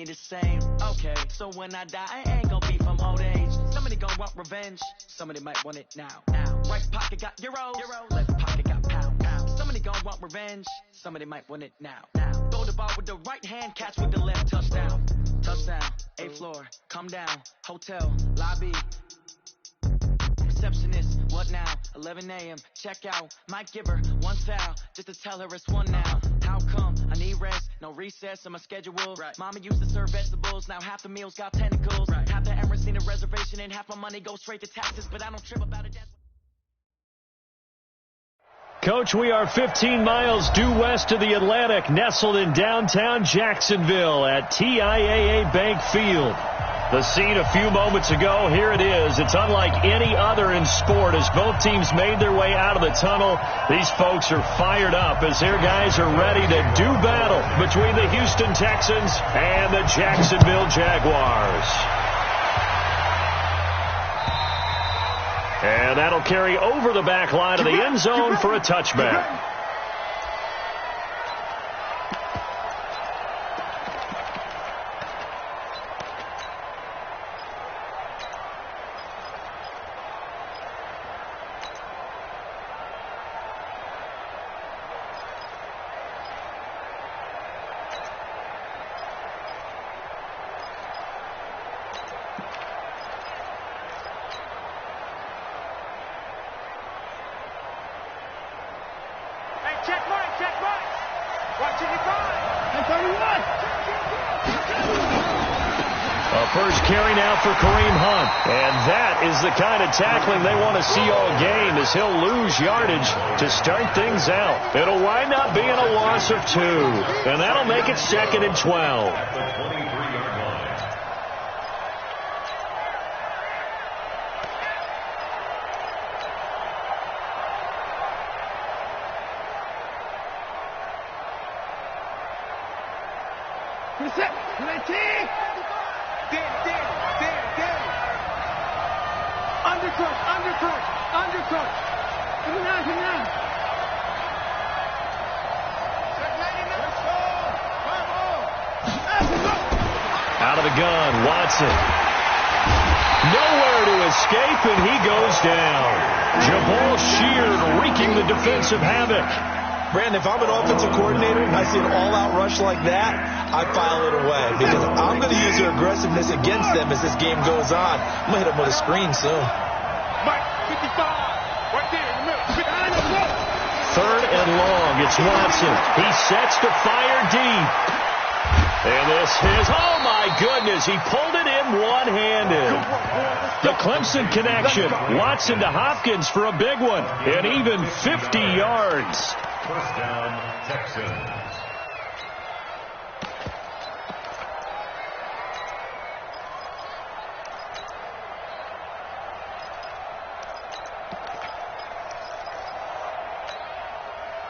the same. Okay, so when I die, I ain't gonna be from old age. Somebody gon' want revenge, somebody might want it now. Right pocket got euros, left pocket got pound. Somebody gon' want revenge, somebody might want it now. Throw the ball with the right hand, catch with the left, touchdown. Touchdown, 8th floor, come down, hotel, lobby. Receptionist, what now? 11 a.m. check out. Might give her one foul just to tell her it's one now. How come? I need rest, no recess in my schedule. Right. Mama used to serve vegetables, now half the meals got tentacles. Right. Half the Emirates need a reservation and half my money goes straight to taxes, but I don't trip about it. Coach, we are 15 miles due west of the Atlantic, nestled in downtown Jacksonville at TIAA Bank Field. The scene a few moments ago, here it is. It's unlike any other in sport as both teams made their way out of the tunnel. These folks are fired up as their guys are ready to do battle between the Houston Texans and the Jacksonville Jaguars. And that'll carry over the back line of the end zone for a touchback. First carry now for Kareem Hunt. And that is the kind of tackling they want to see all game as he'll lose yardage to start things out. It'll wind up being a loss of 2. And that'll make it 2nd and 12. Out of the gun, Watson. Nowhere to escape, and he goes down. Jabal Sheard wreaking the defensive havoc. Brandon, if I'm an offensive coordinator and I see an all-out rush like that, I file it away because I'm going to use their aggressiveness against them as this game goes on. I'm going to hit them with a screen soon. Mike, 55, right there in the middle. 3rd and long. It's Watson. He sets to fire deep. And this is, oh my goodness, he pulled it in one-handed. The Clemson connection. Watson to Hopkins for a big one. And even 50 yards. First down, Texans.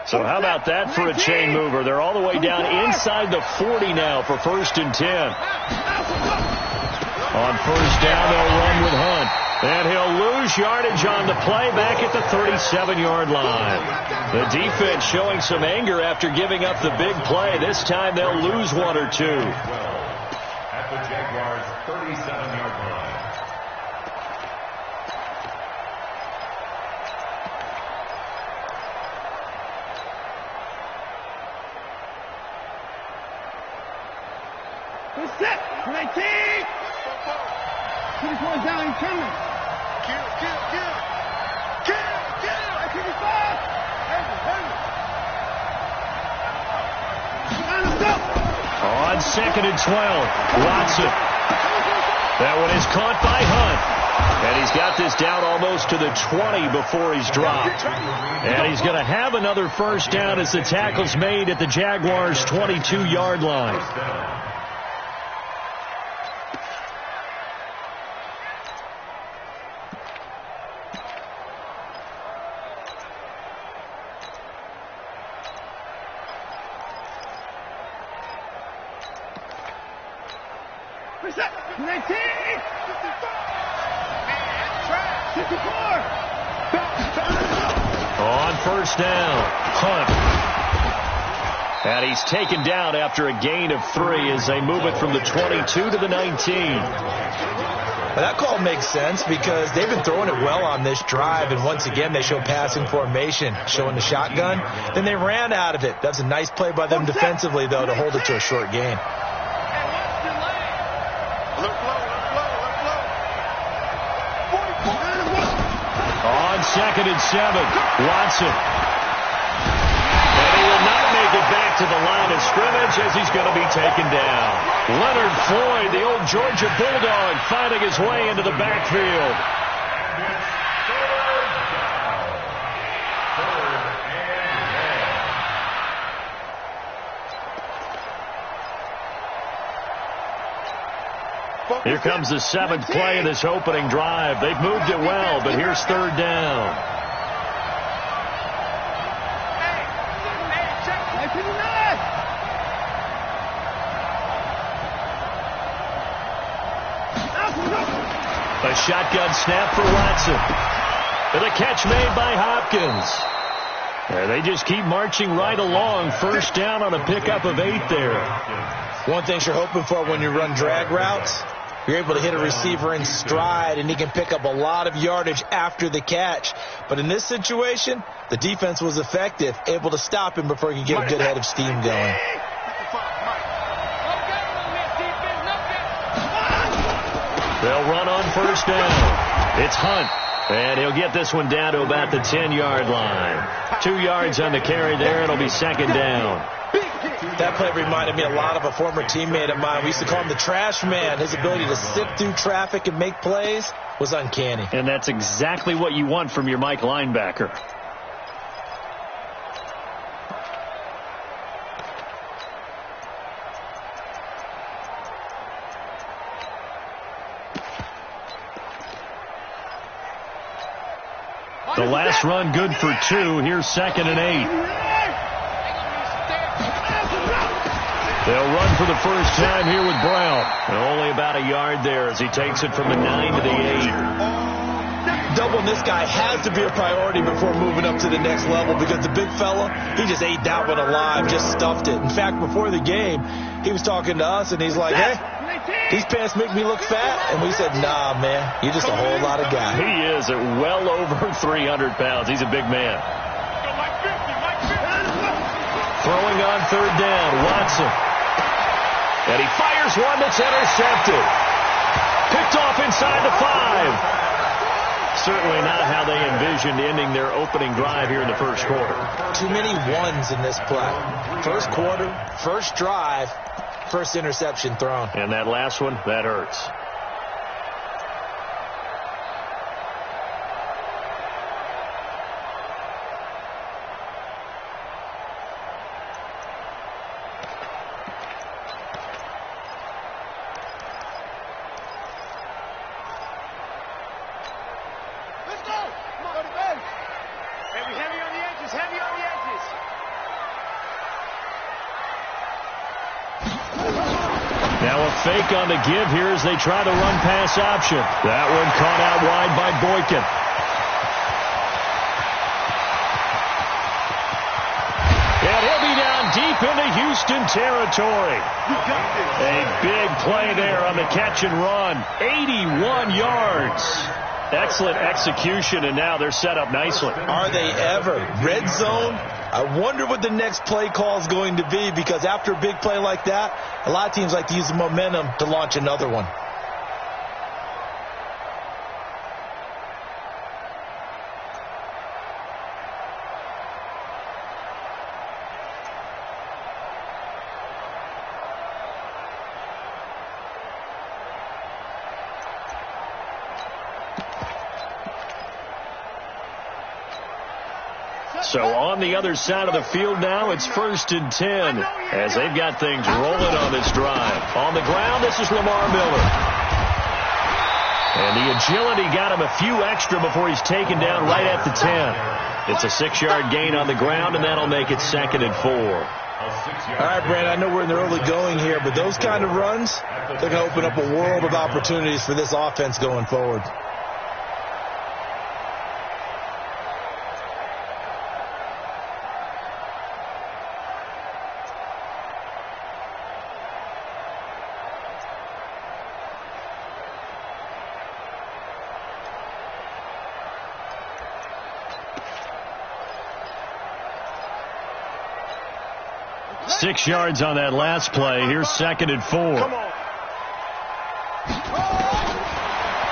So how about that for a chain mover? They're all the way down inside the 40 now for 1st and 10. On 1st down, they'll run with Hunt. And he'll lose yardage on the play back at the 37-yard line. The defense showing some anger after giving up the big play. This time they'll lose 1 or 2. At the Jaguars' 37-yard line. Set, 19. 24 down, he's coming. Kill. 55. On 2nd and 12, Watson. That one is caught by Hunt. And he's got this down almost to the 20 before he's dropped. And he's going to have another first down as the tackle's made at the Jaguars' 22-yard line. On 1st down, Hunt. And he's taken down after a gain of 3 as they move it from the 22 to the 19. Well, that call makes sense because they've been throwing it well on this drive, and once again they show passing formation, showing the shotgun. Then they ran out of it. That's a nice play by them defensively, though, to hold it to a short gain. On 2nd and 7, Watson. And he will not make it back to the line of scrimmage as he's going to be taken down. Leonard Floyd, the old Georgia Bulldog, finding his way into the backfield. Here comes the 7th play of this opening drive. They've moved it well, but here's 3rd down. A shotgun snap for Watson. And a catch made by Hopkins. And they just keep marching right along. 1st down on a pickup of 8 there. One thing you're hoping for when you run drag routes, you're able to hit a receiver in stride, and he can pick up a lot of yardage after the catch. But in this situation, the defense was effective, able to stop him before he could get a good head of steam going. They'll run on 1st down. It's Hunt, and he'll get this one down to about the 10-yard line. 2 yards on the carry there, and it'll be 2nd down. That play reminded me a lot of a former teammate of mine. We used to call him the trash man. His ability to sift through traffic and make plays was uncanny. And that's exactly what you want from your Mike linebacker. The last run good for 2. Here's 2nd and 8. They'll run for the first time here with Brown. And only about a yard there as he takes it from the 9 to the 8. Doubling this guy has to be a priority before moving up to the next level because the big fella, he just ate that one alive, just stuffed it. In fact, before the game, he was talking to us, and he's like, hey, these pants make me look fat. And we said, nah, man, you're just a whole lot of guy. He is at well over 300 pounds. He's a big man. Throwing on 3rd down, Watson. And he fires one that's intercepted. Picked off inside the 5. Certainly not how they envisioned ending their opening drive here in the first quarter. Too many ones in this play. First quarter, first drive, first interception thrown. And that last one, that hurts. Now a fake on the give here as they try the run-pass option. That one caught out wide by Boykin. And he'll be down deep into Houston territory. A big play there on the catch and run. 81 yards. Excellent execution, and now they're set up nicely. Are they ever? Red zone? I wonder what the next play call is going to be, because after a big play like that, a lot of teams like to use the momentum to launch another one. So on the other side of the field now, it's 1st and 10 as they've got things rolling on this drive. On the ground, this is Lamar Miller. And the agility got him a few extra before he's taken down right at the 10. It's a 6-yard gain on the ground, and that'll make it 2nd and 4. All right, Brandon, I know we're in the early going here, but those kind of runs, they're going to open up a world of opportunities for this offense going forward. 6 yards on that last play. Here's 2nd and 4. Come on.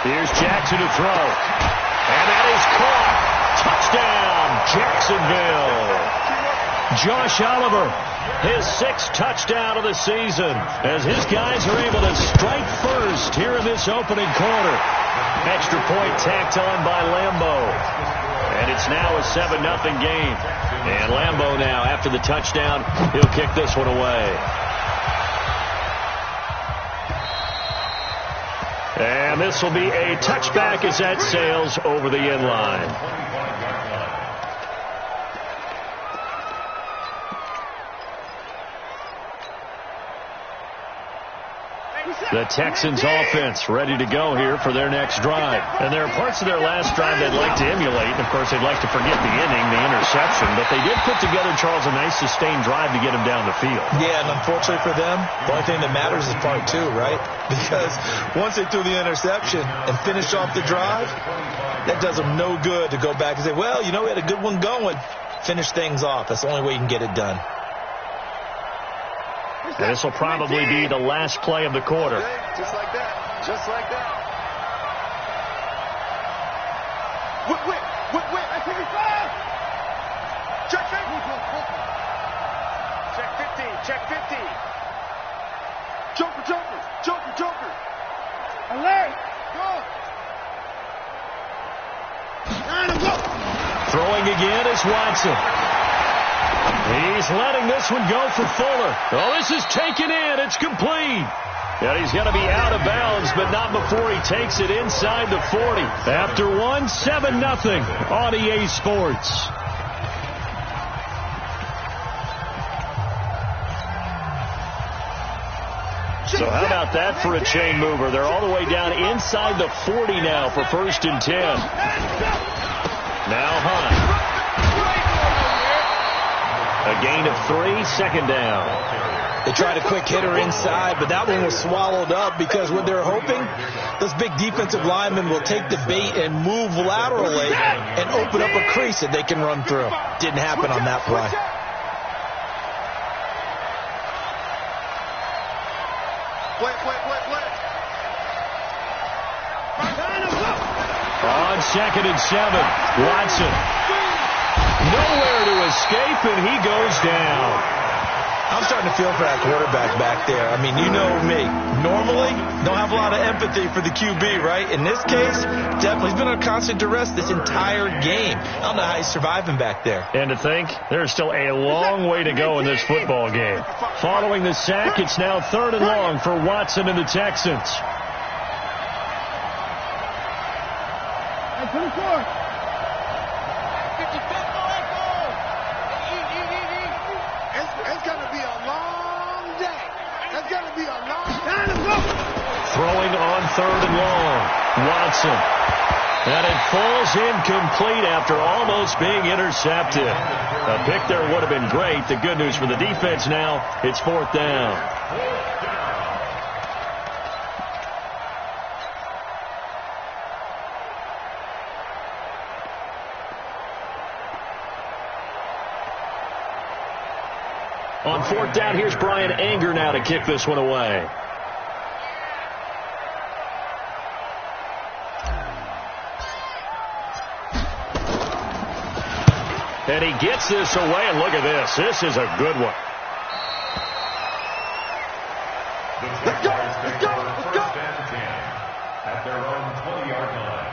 Here's Jackson to throw. And that is caught. Touchdown, Jacksonville. Josh Oliver, his 6th touchdown of the season, as his guys are able to strike first here in this opening quarter. Extra point tacked on by Lambeau. And it's now a 7-0 game. And Lambeau now, after the touchdown, he'll kick this one away. And this will be a touchback as that sails over the end line. The Texans offense ready to go here for their next drive. And there are parts of their last drive they'd like to emulate. And, of course, they'd like to forget the inning, the interception. But they did put together, Charles, a nice sustained drive to get him down the field. Yeah, and unfortunately for them, the only thing that matters is part 2, right? Because once they threw the interception and finished off the drive, that does them no good to go back and say, well, you know, we had a good one going. Finish things off. That's the only way you can get it done. And this will probably be the last play of the quarter. Just like that. Just like that. Whip. I take it fast. Check 15. Joker. Alert. Go. Throwing again is Watson. He's letting this one go for Fuller. Oh, this is taken in. It's complete. And he's going to be out of bounds, but not before he takes it inside the 40. After one, 7-0 on EA Sports. So how about that for a chain mover? They're all the way down inside the 40 now for 1st and 10. Now Hunt. A gain of 3, 2nd down. They tried a quick hitter inside, but that one was swallowed up because what they're hoping, those big defensive linemen will take the bait and move laterally and open up a crease that they can run through. Didn't happen on that play. On 2nd and 7, Watson. Nowhere to escape, and he goes down. I'm starting to feel for that quarterback back there. I mean, you know me. Normally, don't have a lot of empathy for the QB, right? In this case, definitely he's been on constant duress this entire game. I don't know how he's surviving back there. And to think, there's still a long way to go in this football game. Following the sack, it's now 3rd and long for Watson and the Texans. Throwing on 3rd and long. Watson. And it falls incomplete after almost being intercepted. A pick there would have been great. The good news for the defense now, it's 4th down. On 4th down, here's Brian Anger now to kick this one away. And he gets this away, and look at this. This is a good one. Let's go. First and 10 at their own 20-yard line.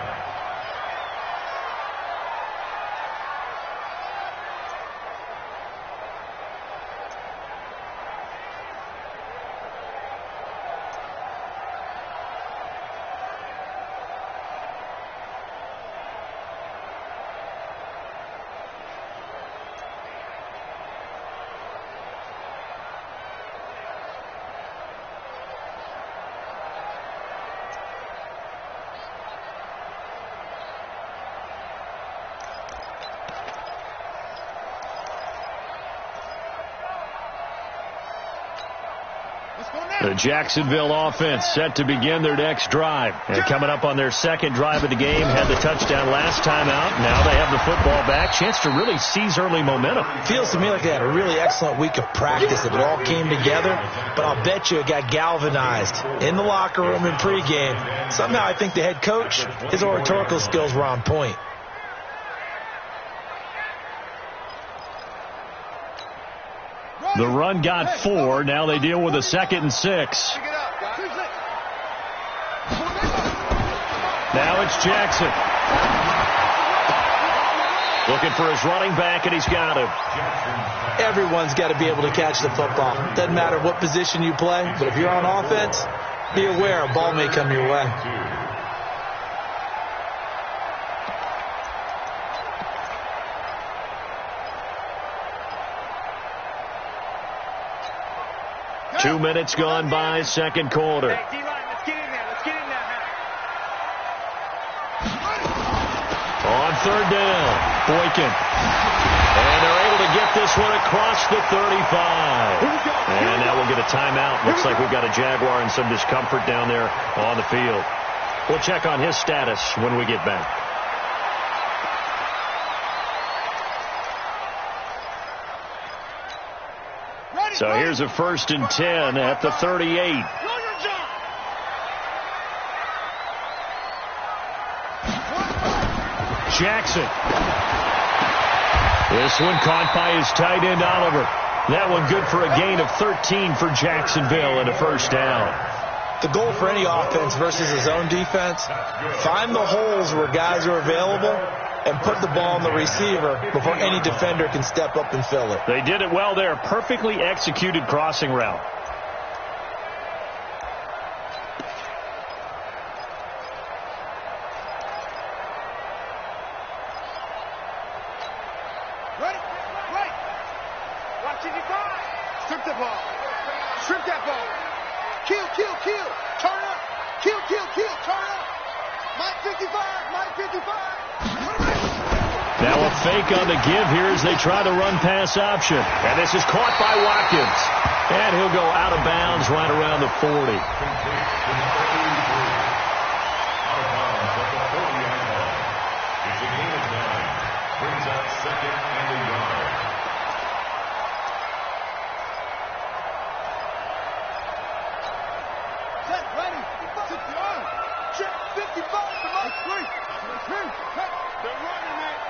The Jacksonville offense set to begin their next drive. And coming up on their second drive of the game, had the touchdown last time out. Now they have the football back. Chance to really seize early momentum. Feels to me like they had a really excellent week of practice. It all came together, but I'll bet you it got galvanized in the locker room in pregame. Somehow I think the head coach, his oratorical skills were on point. The run got 4. Now they deal with a 2nd and 6. Now it's Jackson. Looking for his running back, and he's got him. Everyone's got to be able to catch the football. Doesn't matter what position you play, but if you're on offense, be aware a ball may come your way. Two minutes gone by, second quarter. Let's get in there. Let's get in there. On third down, Boykin. And they're able to get this one across the 35. And now we'll get a timeout. Looks like we've got a Jaguar in some discomfort down there on the field. We'll check on his status when we get back. So here's a 1st and 10 at the 38. Jackson. This one caught by his tight end, Oliver. That one good for a gain of 13 for Jacksonville and a 1st down. The goal for any offense versus his own defense, find the holes where guys are available and put the ball on the receiver before any defender can step up and fill it. They did it well there. Perfectly executed crossing route. Right. Watch it, strip the ball. Strip that ball. Kill. Turn up. Kill. Turn up. My 55. Now a fake on the give here as they try to run pass option. And this is caught by Watkins. And he'll go out of bounds right around the 40. It's a gain of 9. Brings up 2nd and a yard. Set, ready. Sit down. Check 55 for my 3. They're running it.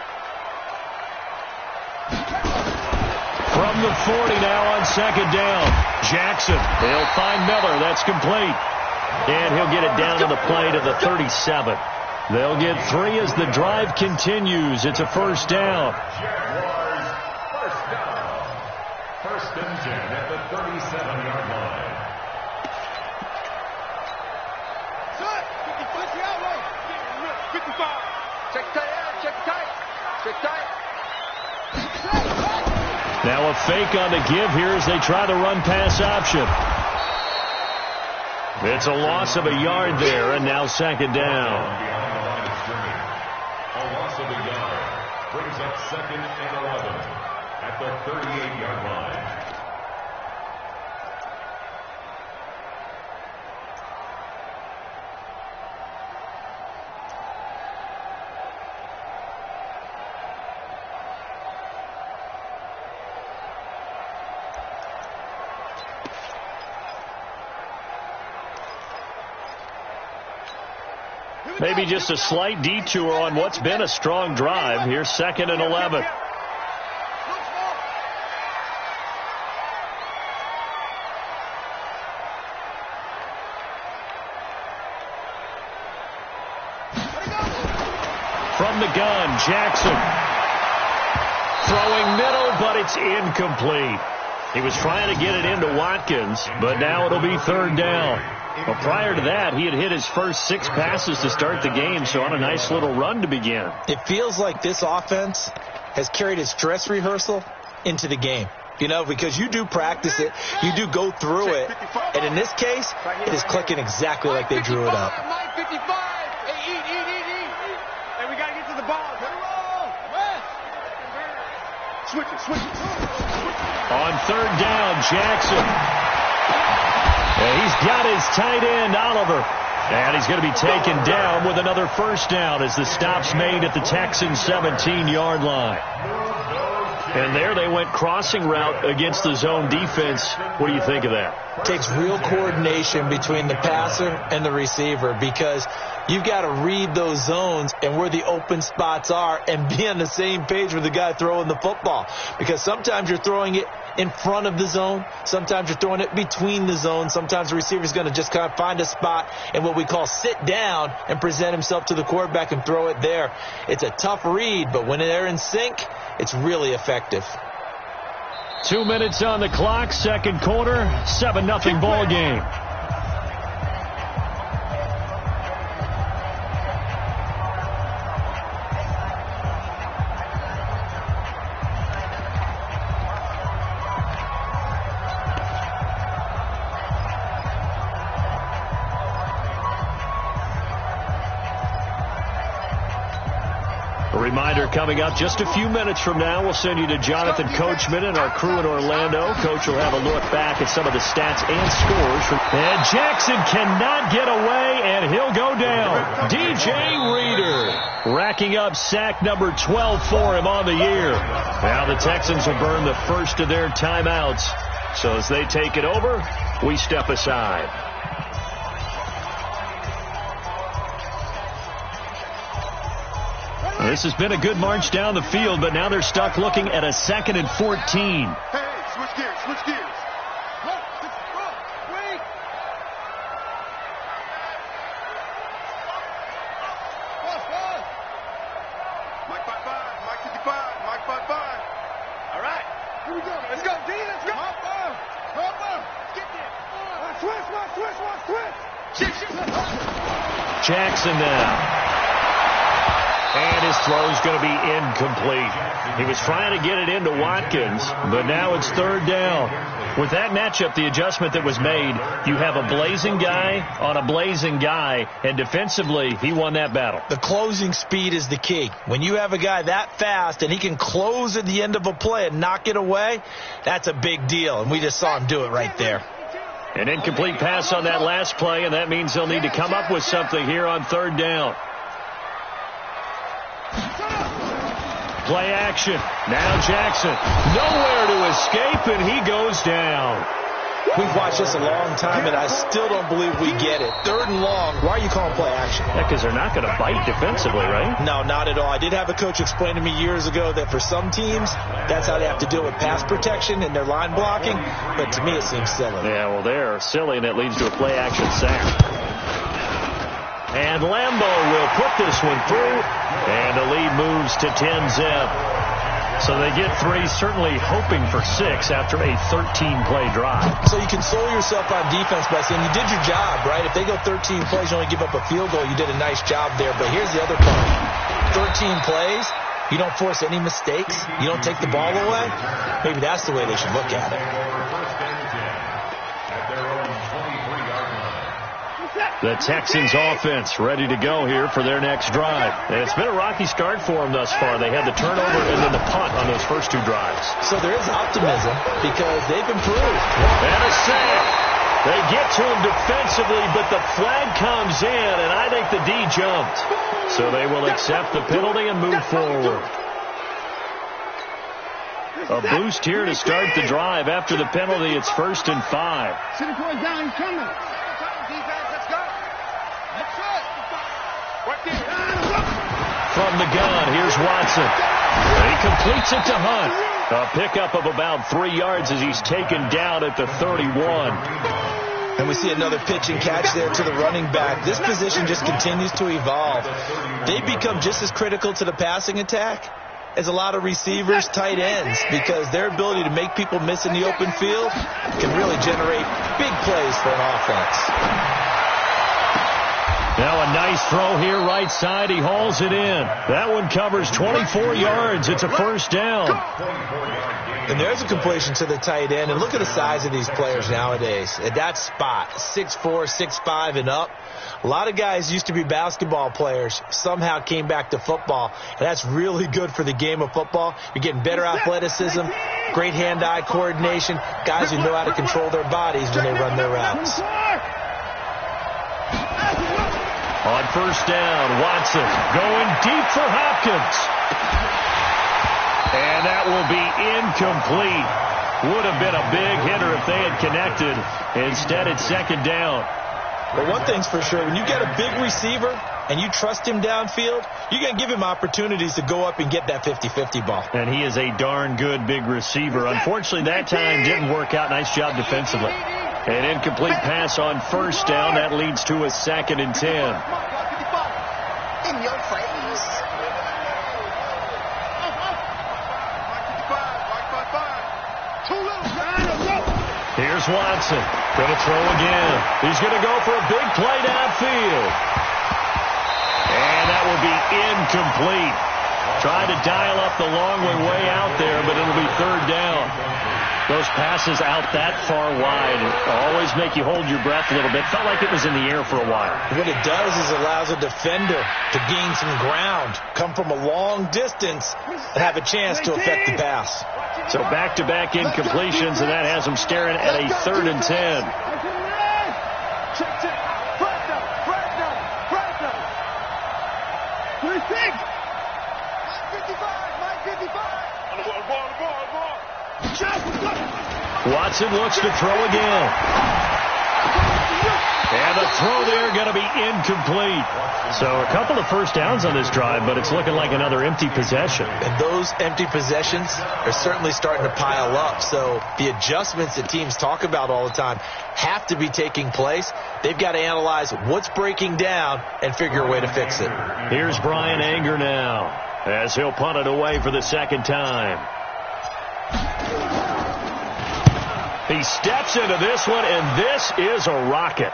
From the 40 now on 2nd down. Jackson. They'll find Miller. That's complete. And he'll get it down to the play to the 37. They'll get 3 as the drive continues. It's a 1st down. Jaguars, 1st down. 1st and 10 at the 37-yard line. Set. 50 out low. 55. Check tight. Now a fake on the give here as they try to run pass option. It's a loss of a yard there, and now 2nd down. Behind the line of scrimmage. A loss of a yard. Brings up 2nd and 11 at the 38-yard line. Maybe just a slight detour on what's been a strong drive. Here's 2nd and 11. From the gun, Jackson. Throwing middle, but it's incomplete. He was trying to get it into Watkins, but now it'll be 3rd down. Well, prior to that, he had hit his first 6 passes to start the game, so on a nice little run to begin. It feels like this offense has carried its dress rehearsal into the game. You know, because you do practice it, you do go through it, and in this case, it is clicking exactly like they drew it up. 55. Hey, eat. And we got to get to the ball. Switch it. On 3rd down, Jackson. And he's got his tight end, Oliver. And he's going to be taken down with another first down as the stop's made at the Texans' 17-yard line. And there they went crossing route against the zone defense. What do you think of that? It takes real coordination between the passer and the receiver because you've got to read those zones and where the open spots are and be on the same page with the guy throwing the football. Because sometimes you're throwing it in front of the zone. Sometimes you're throwing it between the zones. Sometimes the receiver's going to just kind of find a spot and what we call sit down and present himself to the quarterback and throw it there. It's a tough read, but when they're in sync, it's really effective. 2 minutes on the clock, second quarter, 7-0 ball game. Reminder coming up just a few minutes from now. We'll send you to Jonathan Coachman and our crew in Orlando. Coach will have a look back at some of the stats and scores. And Jackson cannot get away, and he'll go down. DJ Reader racking up sack number 12 for him on the year. Now the Texans will burn the first of their timeouts. So as they take it over, we step aside. This has been a good march down the field, but now they're stuck looking at a 2nd and 14. Hey, switch gears, switch gears. Wait. Mike 55, Mike 55, Mike 55. All right, here we go. Let's go, D, let's go. Hop up. Get there. Switch. Jackson now. And his throw's going to be incomplete. He was trying to get it into Watkins, but now it's third down. With that matchup, the adjustment that was made, you have a blazing guy on a blazing guy, and defensively, he won that battle. The closing speed is the key. When you have a guy that fast and he can close at the end of a play and knock it away, that's a big deal, and we just saw him do it right there. An incomplete pass on that last play, and that means they'll need to come up with something here on third down. Play action. Now Jackson. Nowhere to escape, and he goes down. We've watched this a long time, and I still don't believe we get it. Third and long. Why are you calling play action? Yeah, because they're not going to bite defensively, right? No, not at all. I did have a coach explain to me years ago that for some teams, that's how they have to deal with pass protection and their line blocking. But to me, it seems silly. Yeah, well, they're silly, and it leads to a play action sack. And Lambeau will put this one through, and the lead moves to 10-zip. So they get 3, certainly hoping for 6 after a 13-play drive. So you console yourself on defense by saying you did your job, right? If they go 13 plays, you only give up a field goal, you did a nice job there. But here's the other part. 13 plays, you don't force any mistakes, you don't take the ball away. Maybe that's the way they should look at it. The Texans offense ready to go here for their next drive. And it's been a rocky start for them thus far. They had the turnover and then the punt on those first 2 drives. So there is optimism because they've improved. And a sack. They get to him defensively, but the flag comes in, and I think the D jumped. So they will accept the penalty and move forward. A boost here to start the drive. After the penalty, it's 1st and 5. City boy down, he's coming. From the gun, here's Watson. He completes it to Hunt. A pickup of about 3 yards as he's taken down at the 31. And we see another pitch and catch there to the running back. This position just continues to evolve. They become just as critical to the passing attack as a lot of receivers, tight ends, because their ability to make people miss in the open field can really generate big plays for an offense. Now a nice throw here right side. He hauls it in. That one covers 24 yards. It's a first down. And there's a completion to the tight end. And look at the size of these players nowadays. At that spot, 6'4", 6'5", and up. A lot of guys used to be basketball players, somehow came back to football. And that's really good for the game of football. You're getting better athleticism, great hand-eye coordination, guys who know how to control their bodies when they run their routes. On first down, Watson going deep for Hopkins. And that will be incomplete. Would have been a big hitter if they had connected. Instead, it's second down. But one thing's for sure, when you get a big receiver and you trust him downfield, you're going to give him opportunities to go up and get that 50-50 ball. And he is a darn good big receiver. Unfortunately, that time didn't work out. Nice job defensively. An incomplete pass on first down. That leads to a 2nd and 10. In your face. Here's Watson. Going to throw again. He's going to go for a big play downfield. And that will be incomplete. Trying to dial up the long way out there, but it'll be third down. Those passes out that far wide always make you hold your breath a little bit. Felt like it was in the air for a while. What it does is allows a defender to gain some ground, come from a long distance, and have a chance to affect the pass. So back-to-back incompletions, and that has them staring at a 3rd and 10. Watson looks to throw again. And the throw there going to be incomplete. So a couple of first downs on this drive, but it's looking like another empty possession. And those empty possessions are certainly starting to pile up. So the adjustments that teams talk about all the time have to be taking place. They've got to analyze what's breaking down and figure a way to fix it. Here's Brian Anger now as he'll punt it away for the 2nd time. He steps into this one, and this is a rocket.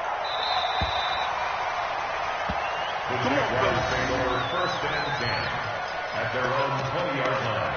The Jaguars take over 1st and 10 at their own 20-yard line.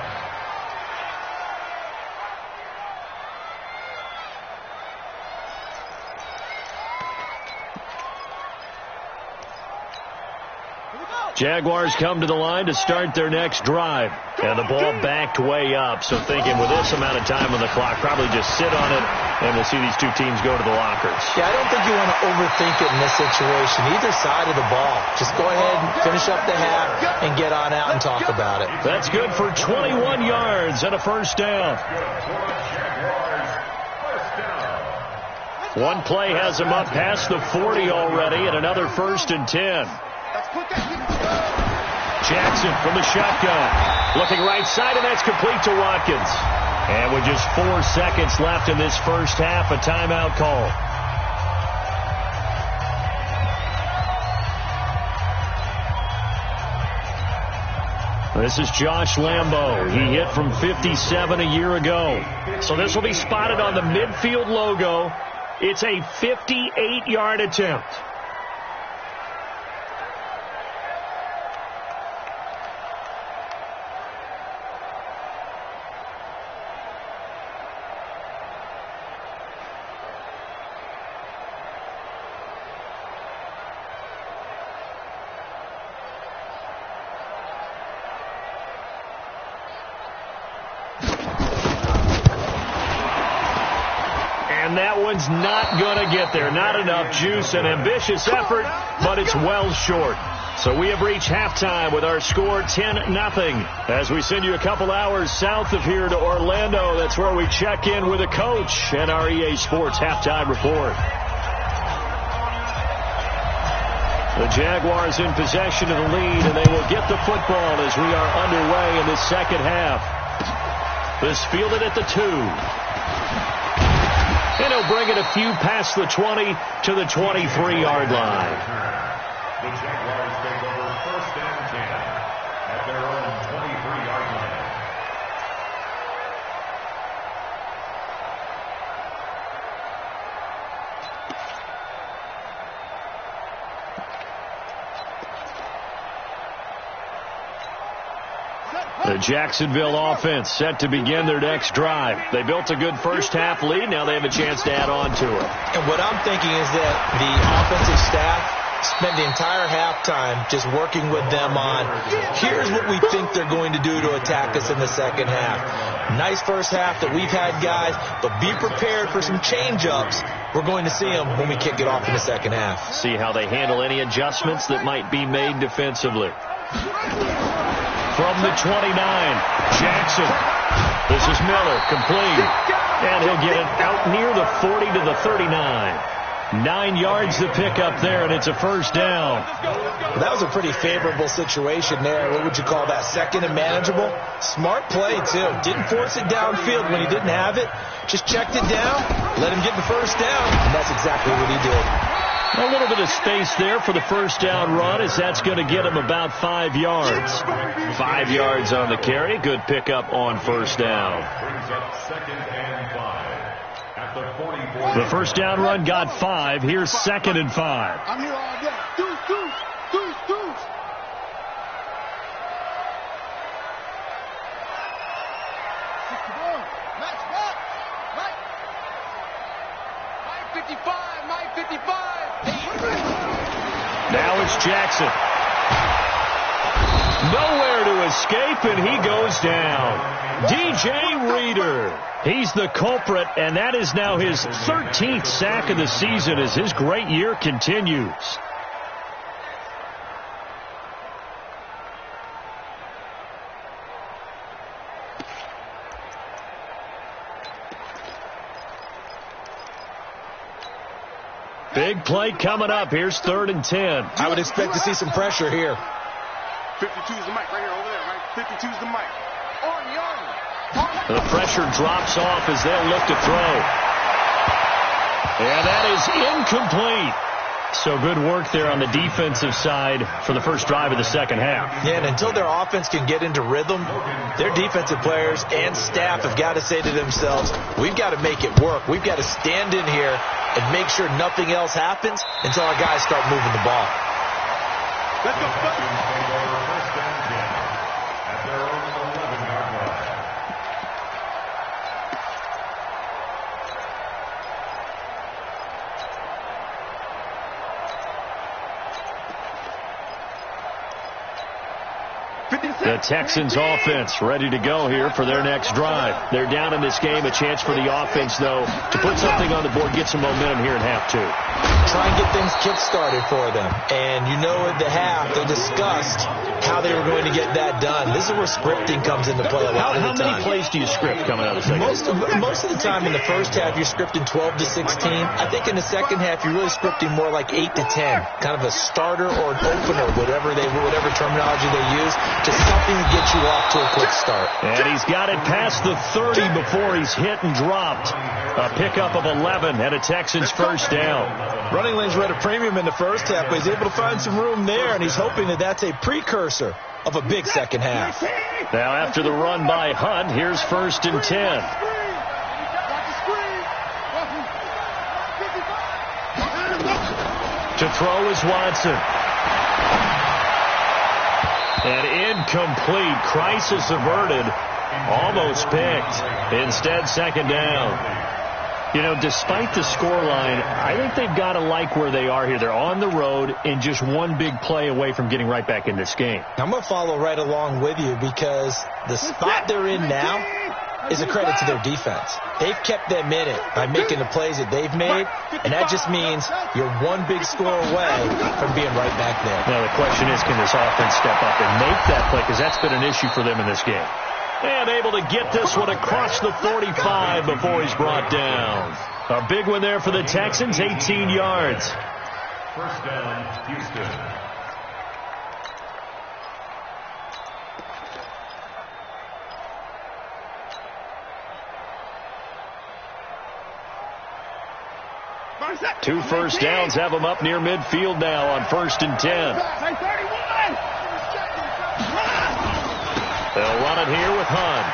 Jaguars come to the line to start their next drive. And the ball backed way up. So thinking with this amount of time on the clock, probably just sit on it, and we'll see these two teams go to the lockers. Yeah, I don't think you want to overthink it in this situation. Either side of the ball. Just go ahead and finish up the half and get on out and talk about it. That's good for 21 yards and a first down. One play has him up past the 40 already, and another 1st and 10. Jackson from the shotgun. Looking right side, and that's complete to Watkins. And with just 4 seconds left in this first half, a timeout call. This is Josh Lambo. He hit from 57 a year ago. So this will be spotted on the midfield logo. It's a 58-yard attempt. And that one's not going to get there. Not enough juice. An ambitious effort, but it's well short. So we have reached halftime with our score 10-0. As we send you a couple hours south of here to Orlando, that's where we check in with a coach and our EA Sports halftime report. The Jaguars in possession of the lead, and they will get the football as we are underway in the second half. This fielded at the 2. And he'll bring it a few past the 20 to the 23-yard line. The Jaguars take over 1st and 10 at their own 23-yard line. The Jacksonville offense set to begin their next drive. They built a good first half lead. Now they have a chance to add on to it. And what I'm thinking is that the offensive staff spent the entire halftime just working with them on, here's what we think they're going to do to attack us in the second half. Nice first half that we've had, guys, but be prepared for some change-ups. We're going to see them when we kick it off in the second half. See how they handle any adjustments that might be made defensively. From the 29, Jackson. This is Miller, complete. And he'll get it out near the 40 to the 39. 9 yards to pick up there, and it's a first down. That was a pretty favorable situation there. What would you call that? Second and manageable? Smart play, too. Didn't force it downfield when he didn't have it. Just checked it down, let him get the first down, and that's exactly what he did. A little bit of space there for the first down run, as that's going to get him about 5 yards. 5 yards on the carry. Good pickup on first down. Brings up 2nd and 5 at the 44. The first down run got 5. Here's 2nd and 5. I'm here all day. Deuce, deuce, deuce, deuce. Match back. Mike 55, Mike 55. Now it's Jackson. Nowhere to escape, and he goes down. DJ Reader. He's the culprit, and that is now his 13th sack of the season as his great year continues. Big play coming up. Here's 3rd and 10. I would expect to see some pressure here. 52's the mic right here, over there, right? 52's the mic. Army. The pressure drops off as they'll look to throw. And that is incomplete. So good work there on the defensive side for the first drive of the second half. Yeah, and until their offense can get into rhythm, their defensive players and staff have got to say to themselves, we've got to make it work. We've got to stand in here and make sure nothing else happens until our guys start moving the ball. Let's go. First and 10 at their own 11-yard line. The Texans offense ready to go here for their next drive. They're down in this game. A chance for the offense, though, to put something on the board, get some momentum here in half 2. Try and get things kick-started for them. And you know at the half, they discussed how they were going to get that done. This is where scripting comes into play a lot of the time. How many plays do you script coming out of the second half? Most of the time in the first half, you're scripting 12 to 16. I think in the second half, you're really scripting more like 8 to 10. Kind of a starter or an opener, whatever terminology they use, just something to get you off to a quick start. And he's got it past the 30 before he's hit and dropped. A pickup of 11 and a Texans first down. Running lanes were at a premium in the first half, but he's able to find some room there, and he's hoping that that's a precursor of a big second half. Now after the run by Hunt, here's 1st and 10. To throw is Watson. And incomplete. Crisis averted. Almost picked. Instead, second down. You know, despite the scoreline, I think they've got to like where they are here. They're on the road and just one big play away from getting right back in this game. I'm going to follow right along with you because the spot they're in now is a credit to their defense. They've kept them in it by making the plays that they've made, and that just means you're one big score away from being right back there. Now, the question is, can this offense step up and make that play? Because that's been an issue for them in this game. And able to get this one across the 45 before he's brought down. A big one there for the Texans, 18 yards. First down, Houston. Two first downs have them up near midfield now on 1st and 10. They'll run it here with Hunt.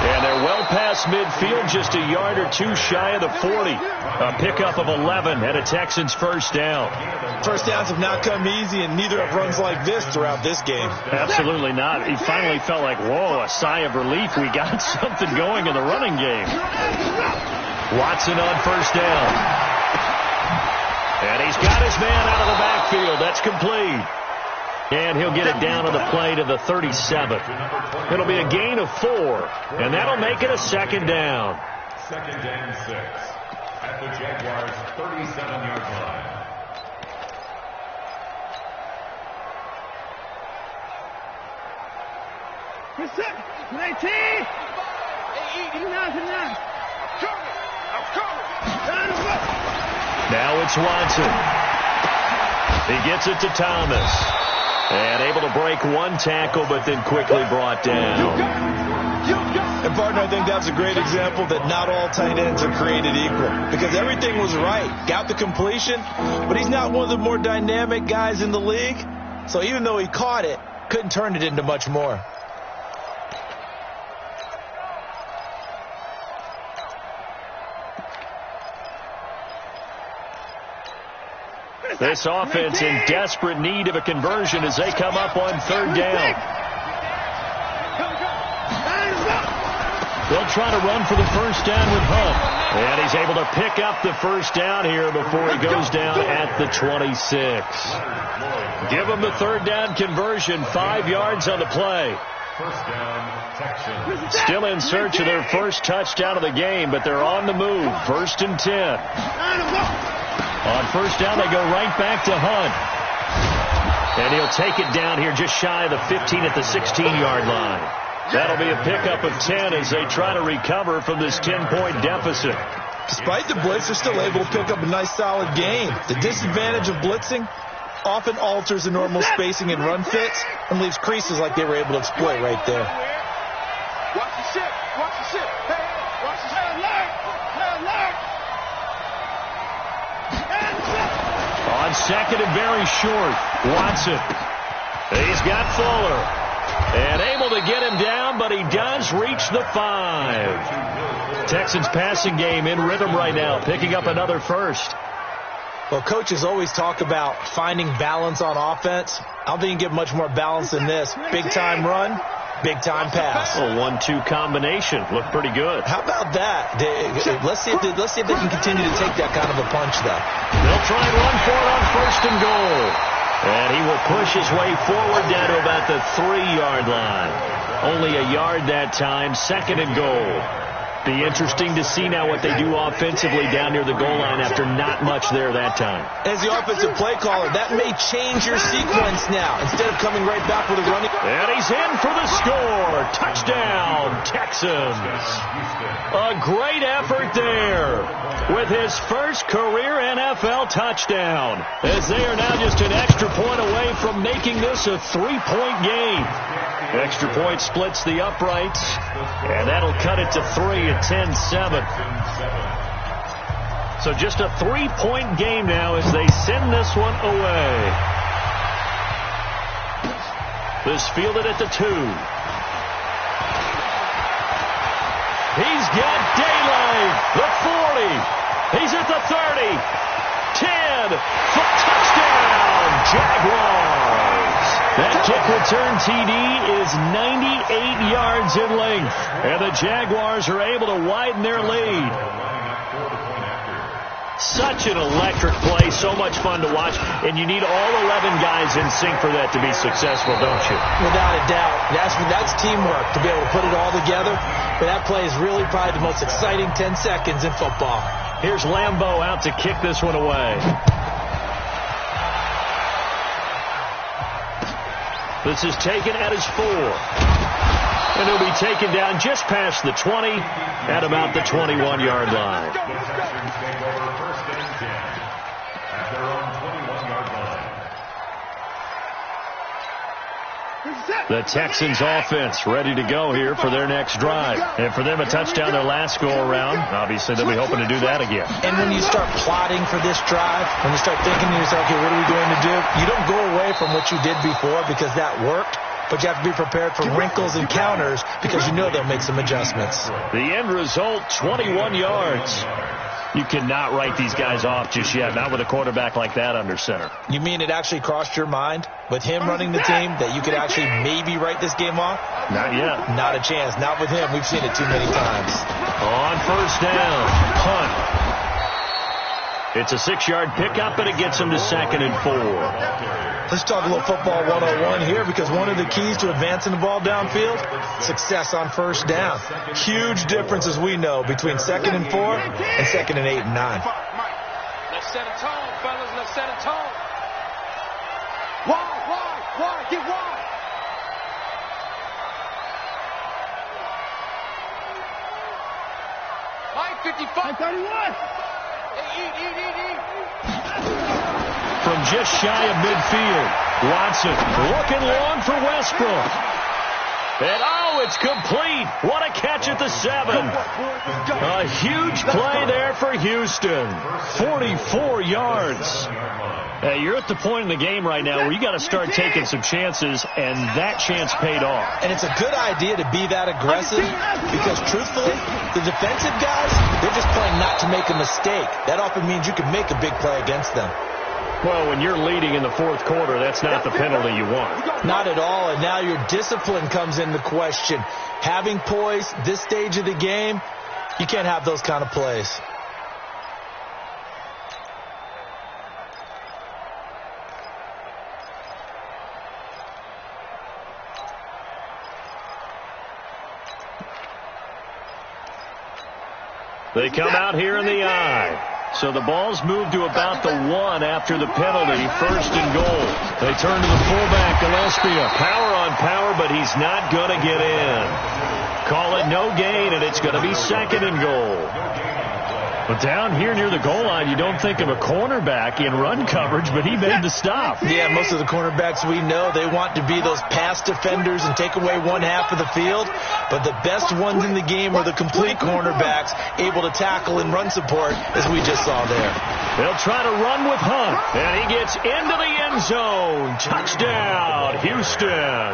And they're well past midfield, just a yard or two shy of the 40. A pickup of 11 and a Texans first down. First downs have not come easy, and neither have runs like this throughout this game. Absolutely not. He finally felt like, whoa, a sigh of relief. We got something going in the running game. Watson on first down. And he's got his his man out of the backfield. That's complete. And he'll get it down to the play to the 37. It'll be a gain of 4, and that'll make it a second down. Second and 6 at the Jaguars' 37-yard line. Now it's Watson. He gets it to Thomas. And able to break one tackle, but then quickly brought down. And, partner, I think that's a great example that not all tight ends are created equal. Because everything was right. Got the completion, but he's not one of the more dynamic guys in the league. So even though he caught it, couldn't turn it into much more. This offense in desperate need of a conversion as they come up on third down. They'll try to run for the first down with Hunt. And he's able to pick up the first down here before he goes down at the 26. Give them the third down conversion, 5 yards on the play. First down, Texans. Still in search of their first touchdown of the game, but they're on the move. 1st and 10. On first down, they go right back to Hunt. And he'll take it down here just shy of the 15 at the 16-yard line. That'll be a pickup of 10 as they try to recover from this 10-point deficit. Despite the blitz, they're still able to pick up a nice, solid gain. The disadvantage of blitzing often alters the normal spacing and run fits and leaves creases like they were able to exploit right there. Watch the ship. Watch the ship. Hey, watch the ship. Alert. On second and very short, Watson. He's got Fuller. And able to get him down, but he does reach the 5. Texans passing game in rhythm right now, picking up another first. Well, coaches always talk about finding balance on offense. I don't think you can get much more balance than this. Big-time run, big-time pass. A 1-2 combination. Looked pretty good. How about that? Let's see if they can continue to take that kind of a punch, though. They'll try and run for it on 1st and goal. And he will push his way forward down to about the 3-yard line. Only a yard that time, 2nd and goal. Be interesting to see now what they do offensively down near the goal line after not much there that time. As the offensive play caller, that may change your sequence now. Instead of coming right back with a running. And he's in for the score. Touchdown, Texans. A great effort there with his first career NFL touchdown, as they are now just an extra point away from making this a 3-point game. Extra point splits the uprights, and that'll cut it to 3 at 10-7. So just a 3-point game now as they send this one away. This fielded at the 2. He's got daylight. The 40. He's at the 30. 10. For touchdown, Jaguars. That kick return TD is 98 yards in length. And the Jaguars are able to widen their lead. Such an electric play, so much fun to watch, and you need all 11 guys in sync for that to be successful, don't you? Without a doubt. That's teamwork to be able to put it all together. But that play is really probably the most exciting 10 seconds in football. Here's Lambeau out to kick this one away. This is taken at his 4. And he'll be taken down just past the 20 at about the 21-yard line. The Texans offense ready to go here for their next drive. And for them, a touchdown their last go-around. Obviously, they'll be hoping to do that again. And when you start plotting for this drive, when you start thinking to yourself, okay, what are we going to do? You don't go away from what you did before because that worked. But you have to be prepared for wrinkles and counters because you know they'll make some adjustments. The end result, 21 yards. You cannot write these guys off just yet, not with a quarterback like that under center. You mean it actually crossed your mind with him running the team that you could actually maybe write this game off? Not yet. Not a chance. Not with him. We've seen it too many times. On first down, punt. It's a 6-yard pickup, and it gets him to 2nd and 4. Let's talk a little football 101 here, because one of the keys to advancing the ball downfield, success on first down. Huge difference, as we know, between 2nd and 4 and 2nd and 8 and 9. Let's set a tone, fellas. Let's set a tone. Wide, get wide. Mike, 55. 31. Eat. From just shy of midfield, Watson looking long for Westbrook. And it's complete. What a catch at the 7. A huge play there for Houston. 44 yards. Hey, you're at the point in the game right now where you got to start taking some chances, and that chance paid off. And it's a good idea to be that aggressive, because truthfully, the defensive guys, they're just playing not to make a mistake. That often means you can make a big play against them. Well, when you're leading in the 4th quarter, that's not the penalty you want. Not at all, and now your discipline comes into question. Having poise this stage of the game, you can't have those kind of plays. They come out here in the I. So the ball's moved to about the 1 after the penalty, 1st and goal. They turn to the fullback, Gillespie. Power on power, but he's not going to get in. Call it no gain, and it's going to be 2nd and goal. But down here near the goal line, you don't think of a cornerback in run coverage, but he made the stop. Yeah, most of the cornerbacks we know, they want to be those pass defenders and take away one half of the field. But the best ones in the game are the complete cornerbacks, able to tackle and run support, as we just saw there. They'll try to run with Hunt, and he gets into the end zone. Touchdown, Houston.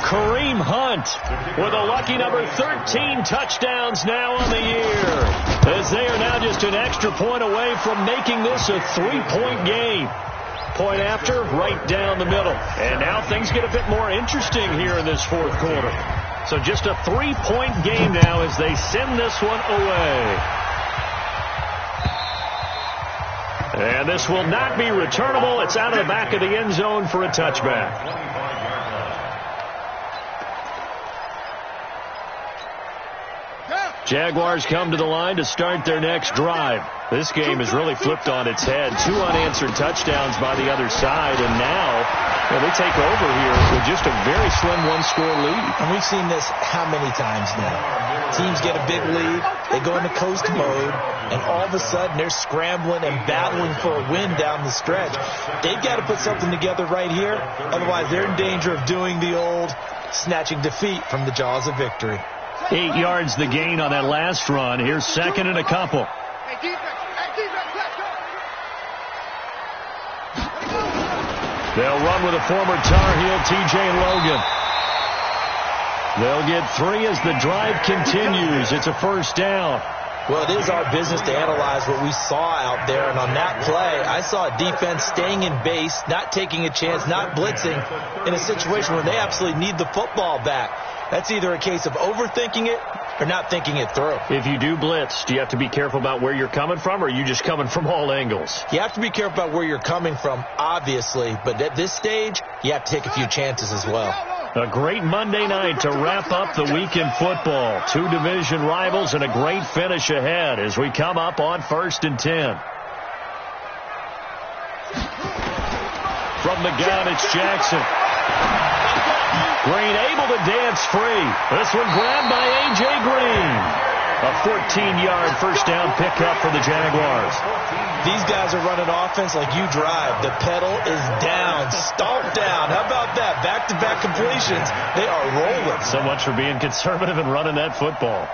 Kareem Hunt with a lucky number 13 touchdowns now on the year, as they are now just an extra point away from making this a 3-point game. Point after, right down the middle. And now things get a bit more interesting here in this 4th quarter. So just a 3-point game now as they send this one away. And this will not be returnable. It's out of the back of the end zone for a touchback. Jaguars come to the line to start their next drive. This game has really flipped on its head. 2 unanswered touchdowns by the other side, and now they take over here with just a very slim 1-score lead. And we've seen this how many times now? Teams get a big lead, they go into coast mode, and all of a sudden they're scrambling and battling for a win down the stretch. They've got to put something together right here, otherwise they're in danger of doing the old snatching defeat from the jaws of victory. 8 yards the gain on that last run. Here's 2nd and a couple. They'll run with a former Tar Heel, T.J. Logan. They'll get 3 as the drive continues. It's a 1st down. Well, it is our business to analyze what we saw out there, and on that play, I saw a defense staying in base, not taking a chance, not blitzing, in a situation where they absolutely need the football back. That's either a case of overthinking it or not thinking it through. If you do blitz, do you have to be careful about where you're coming from, or are you just coming from all angles? You have to be careful about where you're coming from, obviously, but at this stage, you have to take a few chances as well. A great Monday night to wrap up the week in football. 2 division rivals and a great finish ahead as we come up on 1st and 10. From the gun, it's Jackson. Green able to dance free. This one grabbed by A.J. Green. A 14-yard 1st down pickup for the Jaguars. These guys are running offense like you drive. The pedal is down, stomped down. How about that? Back-to-back completions. They are rolling. So much for being conservative and running that football.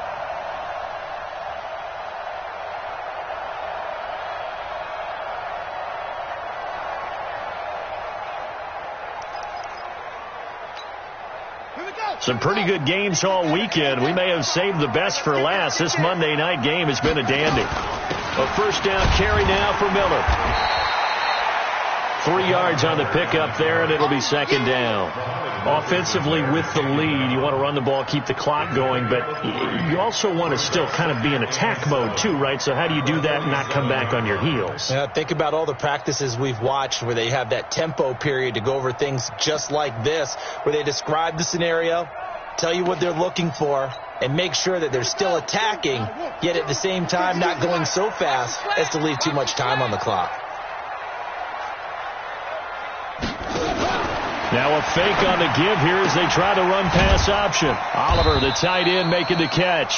Some pretty good games all weekend. We may have saved the best for last. This Monday night game has been a dandy. A 1st down carry now for Miller. 3 yards on the pickup there, and it'll be second down. Offensively with the lead, you want to run the ball, keep the clock going, but you also want to still kind of be in attack mode too, right? So how do you do that and not come back on your heels? Yeah, think about all the practices we've watched where they have that tempo period to go over things just like this, where they describe the scenario, tell you what they're looking for, and make sure that they're still attacking, yet at the same time not going so fast as to leave too much time on the clock. Now a fake on the give here as they try the run pass option. Oliver, the tight end, making the catch.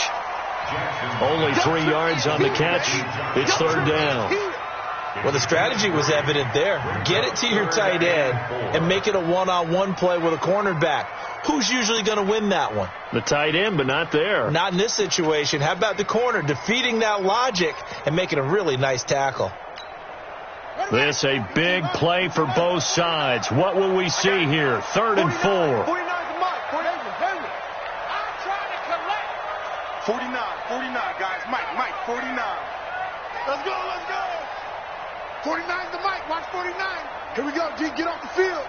Only 3 yards on the catch. It's third down. Well, the strategy was evident there. Get it to your tight end and make it a one-on-one play with a cornerback. Who's usually going to win that one? The tight end, but not there. Not in this situation. How about the corner defeating that logic and making a really nice tackle? This a big play for both sides. What will we see here? 3rd and 4. 49, 49, guys. Mike, 49. Let's go. 49's the Mike. Watch 49. Here we go, G. Get off the field.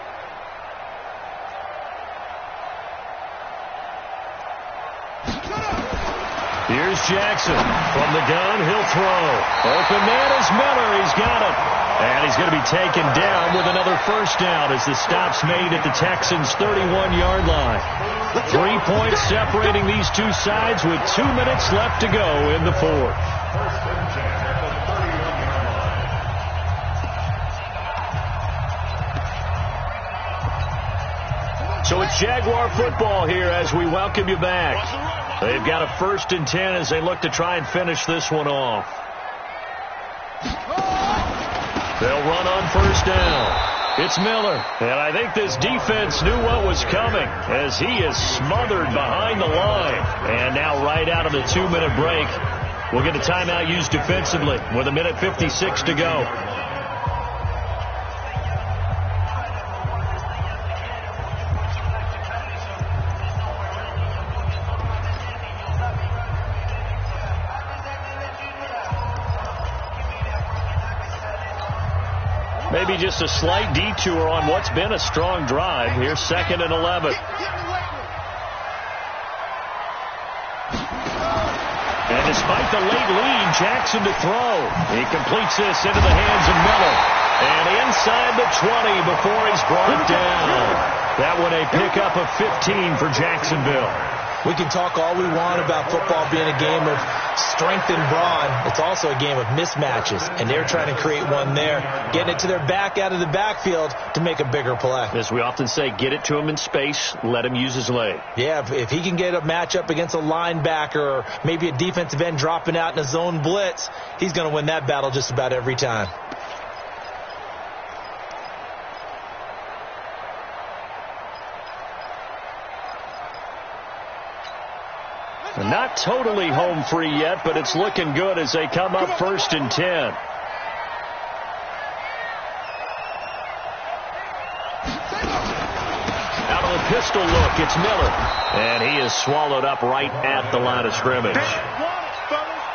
Here's Jackson. From the gun, he'll throw. Open man is Miller. He's got it. And he's going to be taken down with another first down as the stop's made at the Texans' 31-yard line. 3 points separating these two sides with 2 minutes left to go in the fourth. So it's Jaguar football here as we welcome you back. They've got a 1st and 10 as they look to try and finish this one off. They'll run on 1st down. It's Miller. And I think this defense knew what was coming as he is smothered behind the line. And now right out of the 2-minute break, we'll get a timeout used defensively with 1:56 to go. Maybe just a slight detour on what's been a strong drive. Here's 2nd and 11. And despite the late lead, Jackson to throw. He completes this into the hands of Miller. And inside the 20 before he's brought down. That one a pickup of 15 for Jacksonville. We can talk all we want about football being a game of strength and brawn. It's also a game of mismatches, and they're trying to create one there, getting it to their back out of the backfield to make a bigger play. As we often say, get it to him in space, let him use his leg. Yeah, if he can get a matchup against a linebacker or maybe a defensive end dropping out in a zone blitz, he's going to win that battle just about every time. Not totally home free yet, but it's looking good as they come up 1st and 10. Out of the pistol look, it's Miller. And he is swallowed up right at the line of scrimmage.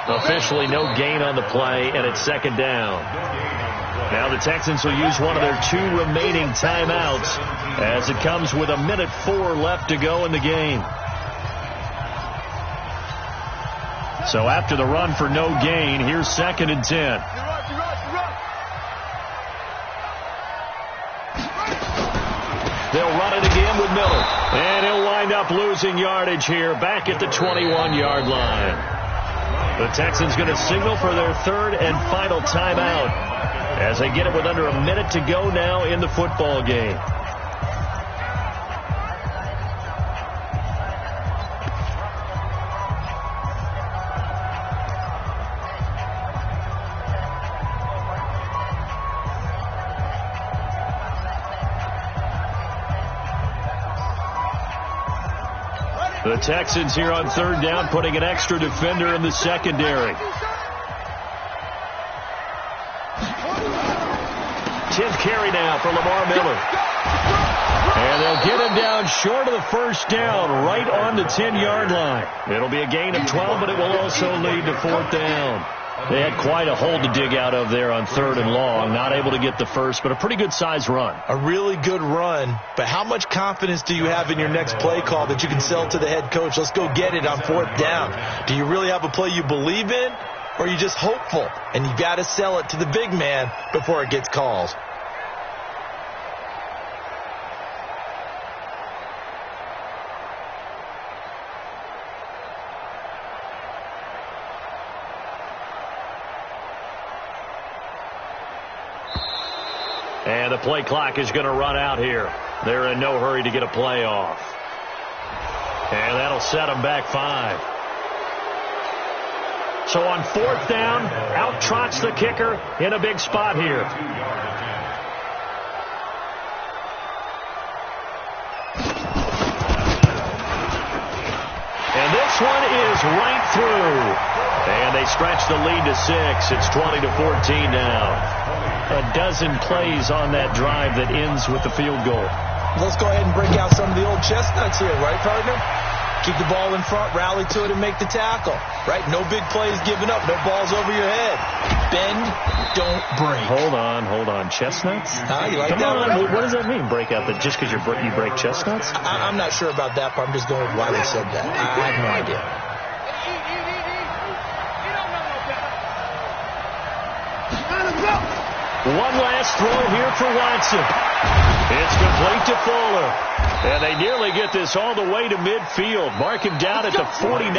Officially no gain on the play, and it's 2nd down. Now the Texans will use one of their 2 remaining timeouts as it comes with 1:04 left to go in the game. So after the run for no gain, here's 2nd and 10. They'll run it again with Miller. And he'll wind up losing yardage here back at the 21-yard line. The Texans going to signal for their 3rd and final timeout as they get it with under a minute to go now in the football game. The Texans here on 3rd down, putting an extra defender in the secondary. 10th carry now for Lamar Miller. And they'll get him down short of the 1st down, right on the 10-yard line. It'll be a gain of 12, but it will also lead to 4th down. They had quite a hole to dig out of there on 3rd and long. Not able to get the first, but a pretty good-sized run. A really good run, but how much confidence do you have in your next play call that you can sell to the head coach? Let's go get it on 4th down. Do you really have a play you believe in, or are you just hopeful? And you got to sell it to the big man before it gets called. And the play clock is going to run out here. They're in no hurry to get a play off. And that'll set them back 5. So on 4th down, out trots the kicker in a big spot here. And this one is right through. And they stretch the lead to 6. It's 20-14 now. A dozen plays on that drive that ends with the field goal. Let's go ahead and break out some of the old chestnuts here, right, partner? Keep the ball in front, rally to it, and make the tackle, right? No big plays given up, no balls over your head. Bend, don't break. Hold on. Chestnuts? You like Come that on, one? what does that mean, break out? That just because you break chestnuts? I'm not sure about that, but I'm just going with why they said that. I have no idea. One last throw here for Watson. It's complete to Fuller. And they nearly get this all the way to midfield. Mark him down at the 49.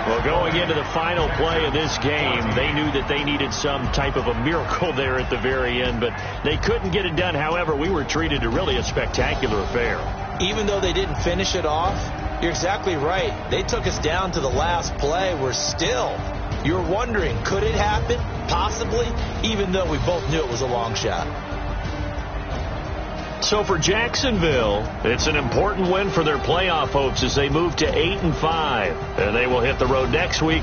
Well, going into the final play of this game, they knew that they needed some type of a miracle there at the very end, but they couldn't get it done. However, we were treated to really a spectacular affair. Even though they didn't finish it off, you're exactly right. They took us down to the last play. We're still... You're wondering, could it happen? Possibly, even though we both knew it was a long shot. So for Jacksonville, it's an important win for their playoff hopes as they move to 8-5. And they will hit the road next week.